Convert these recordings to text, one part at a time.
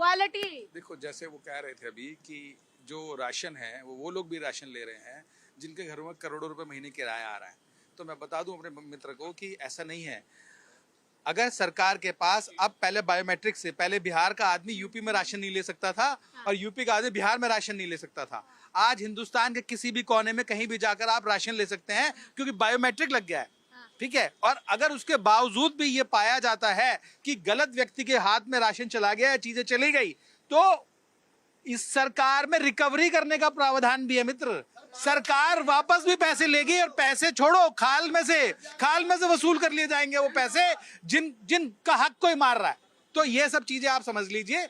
Equality. देखो, जैसे वो कह रहे थे अभी कि जो राशन है वो लोग भी राशन ले रहे हैं जिनके घरों में करोड़ों रुपए महीने किराया आ रहा है। तो मैं बता दूं अपने मित्र को कि ऐसा नहीं है। अगर सरकार के पास अब पहले बायोमेट्रिक से पहले बिहार का आदमी यूपी में राशन नहीं ले सकता था और यूपी का आदमी बिहार में राशन नहीं ले सकता था। आज हिंदुस्तान के किसी भी कोने में कहीं भी जाकर आप राशन ले सकते हैं क्योंकि बायोमेट्रिक लग गया है। ठीक है। और अगर उसके बावजूद भी ये पाया जाता है कि गलत व्यक्ति के हाथ में राशन चला गया, चीजें चली गई, तो इस सरकार में रिकवरी करने का प्रावधान भी है मित्र। सरकार वापस भी पैसे लेगी और पैसे छोड़ो, खाल में से वसूल कर लिए जाएंगे वो पैसे जिनका हक कोई मार रहा है। तो ये सब चीजें आप समझ लीजिए।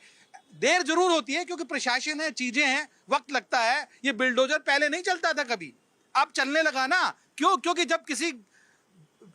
देर जरूर होती है क्योंकि प्रशासन है, चीजें हैं, वक्त लगता है। ये बिल्डोजर पहले नहीं चलता था कभी, अब चलने लगा ना। क्यों? क्योंकि जब किसी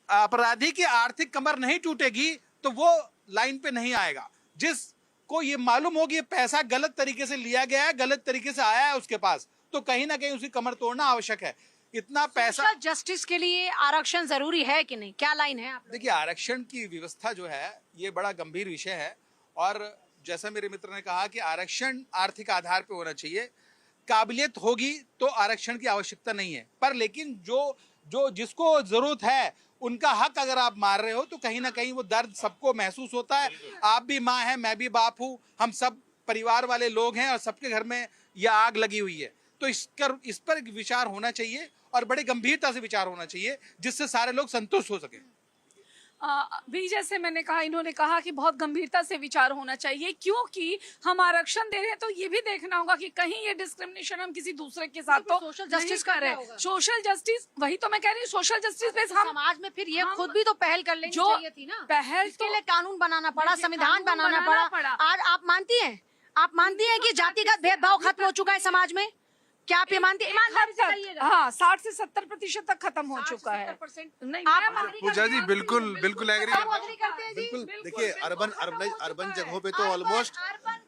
अपराधी की आर्थिक कमर नहीं टूटेगी तो वो लाइन पे नहीं आएगा। जिसको ये मालूम होगी ये पैसा गलत तरीके से लिया गया है, गलत तरीके से आया है उसके पास, तो कहीं ना कहीं उसकी कमर तोड़ना आवश्यक है। इतना पैसा। सोशल जस्टिस के लिए आरक्षण जरूरी है कि नहीं, क्या लाइन है आप? देखिए, आरक्षण की व्यवस्था जो है ये बड़ा गंभीर विषय है और जैसा मेरे मित्र ने कहा कि आरक्षण आर्थिक आधार पे होना चाहिए। काबिलियत होगी तो आरक्षण की आवश्यकता नहीं है, पर लेकिन जो जिसको जरूरत है उनका हक अगर आप मार रहे हो तो कहीं ना कहीं वो दर्द सबको महसूस होता है। आप भी माँ हैं, मैं भी बाप हूँ, हम सब परिवार वाले लोग हैं और सबके घर में यह आग लगी हुई है। तो इस पर विचार होना चाहिए और बड़े गंभीरता से विचार होना चाहिए जिससे सारे लोग संतुष्ट हो सके। भी जैसे मैंने कहा, इन्होंने कहा कि बहुत गंभीरता से विचार होना चाहिए क्योंकि हम आरक्षण दे रहे हैं तो ये भी देखना होगा कि कहीं ये डिस्क्रिमिनेशन हम किसी दूसरे के साथ तो सोशल जस्टिस कर रहे हैं। सोशल जस्टिस, वही तो मैं कह रही हूँ, सोशल जस्टिस पे हम समाज में फिर ये खुद भी तो पहल कर लेनी चाहिए थी ना। पहल इसके लिए कानून बनाना पड़ा, संविधान बनाना पड़ा। आज आप मानती हैं कि जातिगत भेदभाव खत्म हो चुका है समाज में? क्या आप ये मानती हैं? हाँ, 60 से 70% तक खत्म हो चुका है। नहीं, पूजा जी बिल्कुल एग्री करते हैं जी? बिल्कुल। देखिए, अर्बन जगहों पे तो ऑलमोस्ट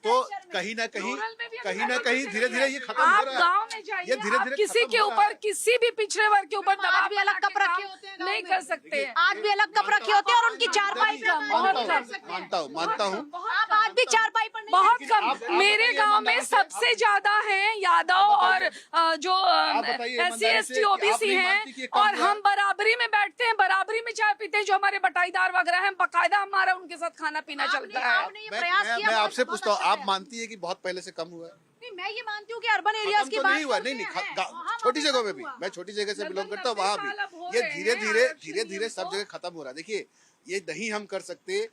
तो कहीं ना कहीं धीरे धीरे ये खत्म हो रहा है। गाँव में जाइए, ये धीरे-धीरे किसी के ऊपर, किसी भी पिछड़े वर्ग के ऊपर आज भी अलग कप रखे होते हैं, नहीं कर सकते हैं। आज भी अलग कप रखे होते हैं और उनकी चारपाई कम, मानता हूँ आप आज भी चारपाई पर नहीं बहुत कम। मेरे गांव में सबसे ज्यादा है यादव और जो SC/ST OBC हैं और हम बराबरी में बैठते हैं, बराबरी में चाय पीते हैं। जो हमारे बटाईदार वगैरह हैं, बकायदा हमारा उनके साथ खाना पीना चलता है। आपने ये प्रयास किया? मैं आपसे पूछता हूँ, आप मानती है कि बहुत पहले से कम हुआ है? नहीं, मैं ये मानती हूँ कि अर्बन एरियाज की बात नहीं हुआ, नहीं छोटी जगहों में भी, मैं छोटी जगह से बिलोंग करता हूँ, वहाँ भी ये धीरे धीरे सब जगह खत्म हो रहा है। देखिए, ये नहीं हम कर सकते।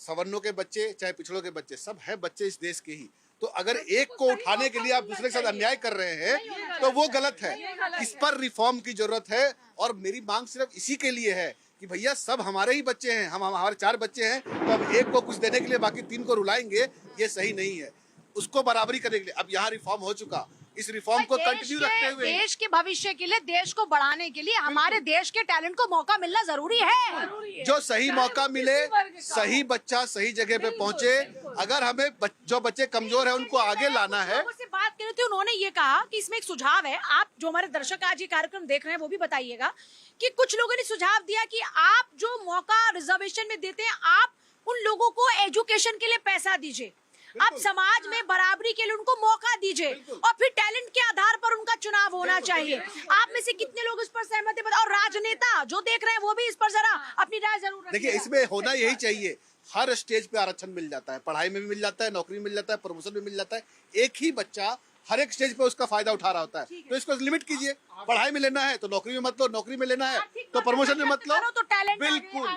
सवर्णों के बच्चे चाहे पिछड़ों के बच्चे, सब है बच्चे इस देश के ही। तो अगर एक को उठाने के लिए आप दूसरे के साथ अन्याय कर रहे हैं तो वो गलत है। इस पर रिफॉर्म की जरूरत है और मेरी मांग सिर्फ इसी के लिए है कि भैया सब हमारे ही बच्चे हैं, हमारे 4 बच्चे हैं, तो अब एक को कुछ देने के लिए बाकी 3 को रुलाएंगे, ये सही नहीं है। उसको बराबरी करने के लिए अब यहाँ रिफॉर्म हो चुका, इस रिफॉर्म को कंटिन्यू रखते हुए देश के भविष्य के लिए, देश को बढ़ाने के लिए हमारे देश के टैलेंट को मौका मिलना जरूरी है। जो सही मौका मिले, सही बच्चा सही जगह पे पहुंचे। अगर हमें जो बच्चे कमजोर है उनको आगे लाना है। से बात करी थी, उन्होंने ये कहा कि इसमें एक सुझाव है। आप जो हमारे दर्शक आज ये कार्यक्रम देख रहे हैं वो भी बताइएगा कि कुछ लोगों ने सुझाव दिया कि आप जो मौका रिजर्वेशन में देते हैं, आप उन लोगों को एजुकेशन के लिए पैसा दीजिए, आप समाज में बराबरी के लिए उनको मौका दीजिए और फिर टैलेंट के आधार पर उनका चुनाव होना चाहिए। आप में से कितने लोग इस पर सहमत हैं? और राजनेता जो देख रहे हैं वो भी इस पर जरा अपनी राय जरूर देखिए, इसमें होना यही चाहिए। हर स्टेज पे आरक्षण मिल जाता है, पढ़ाई में भी मिल जाता है, नौकरी में मिल जाता है, प्रमोशन में मिल जाता है। एक ही बच्चा हर एक स्टेज पे उसका फायदा उठा रहा होता है, तो इसको लिमिट कीजिए। पढ़ाई में लेना है तो नौकरी में मत लो, नौकरी में लेना है तो प्रमोशन में मत लो। बिल्कुल।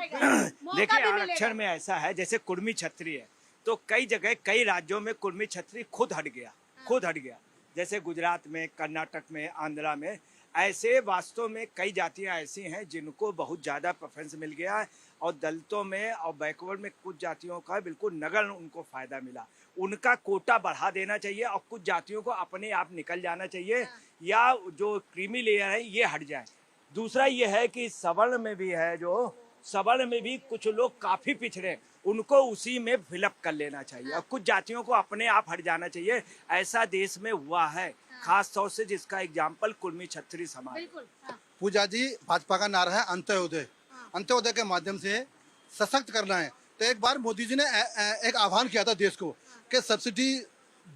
देखिए, आरक्षण में ऐसा है जैसे कुर्मी छत्री है, तो कई जगह कई राज्यों में कुर्मी छत्री खुद हट गया। जैसे गुजरात में, कर्नाटक में, आंध्रा में, ऐसे वास्तव में कई जातियां ऐसी हैं जिनको बहुत ज़्यादा प्रेफरेंस मिल गया है और दलितों में और बैकवर्ड में कुछ जातियों का बिल्कुल नगण्य उनको फ़ायदा मिला। उनका कोटा बढ़ा देना चाहिए और कुछ जातियों को अपने आप निकल जाना चाहिए या जो क्रीमी लेयर है ये हट जाए। दूसरा ये है कि सवर्ण में भी है, जो सवर्ण में भी कुछ लोग काफ़ी पिछड़े, उनको उसी में फिलअप कर लेना चाहिए और कुछ जातियों को अपने आप हट जाना चाहिए। ऐसा देश में हुआ है, खास तौर से जिसका एग्जाम्पल कुर्मी छत्री समाज। पूजा जी, भाजपा का नारा है अंत्योदय। अंत्योदय के माध्यम से सशक्त करना है। तो एक बार मोदी जी ने एक आह्वान किया था देश को कि सब्सिडी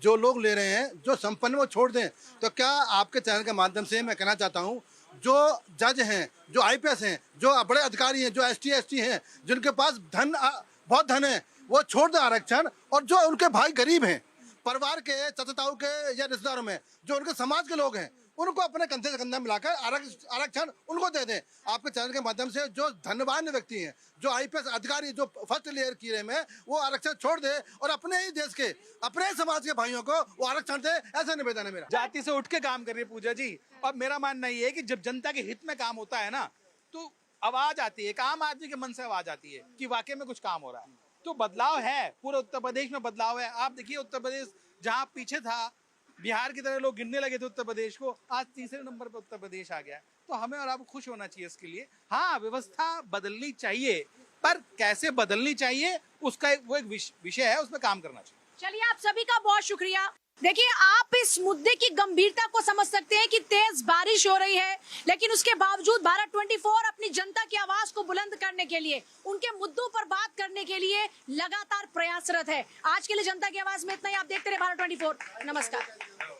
जो लोग ले रहे हैं, जो संपन्न वो छोड़ दें। तो क्या आपके चैनल के माध्यम से मैं कहना चाहता हूँ, जो जज हैं, जो आईपीएस हैं, जो बड़े अधिकारी हैं, जो एसटी हैं, जिनके पास बहुत धन है, वो छोड़ दें आरक्षण। और जो उनके भाई गरीब हैं, परिवार के, चचताऊ के या रिश्तेदारों में जो उनके समाज के लोग हैं, उनको अपने कंधे से कंधा मिलाकर आरक्षण उनको दे दें। आपके चैनल के माध्यम से जो धनवान व्यक्ति हैं, जो आईपीएस अधिकारी, जो फर्स्ट लेयर किए में, वो आरक्षण छोड़ दे और अपने ही देश के, अपने ही समाज के भाइयों को वो आरक्षण दे। ऐसा निवेदन है मेरा। जाति से उठ के काम कर रही है पूजा जी। और मेरा मानना ये है कि जब जनता के हित में काम होता है ना, तो आवाज आती है, एक आम आदमी के मन से आवाज आती है कि वाकई में कुछ काम हो रहा है। तो बदलाव है, पूरे उत्तर प्रदेश में बदलाव है। आप देखिए उत्तर प्रदेश जहाँ पीछे था, बिहार की तरह लोग गिनने लगे थे उत्तर प्रदेश को, आज तीसरे नंबर पर उत्तर प्रदेश आ गया। तो हमें और आपको खुश होना चाहिए इसके लिए। हाँ, व्यवस्था बदलनी चाहिए, पर कैसे बदलनी चाहिए उसका वो एक विषय है, उसमें काम करना चाहिए। चलिए, आप सभी का बहुत शुक्रिया। देखिए, आप इस मुद्दे की गंभीरता को समझ सकते हैं कि तेज बारिश हो रही है, लेकिन उसके बावजूद भारत 24 अपनी जनता की आवाज को बुलंद करने के लिए, उनके मुद्दों पर बात करने के लिए लगातार प्रयासरत है। आज के लिए जनता की आवाज में इतना ही। आप देखते रहे भारत 24। नमस्कार।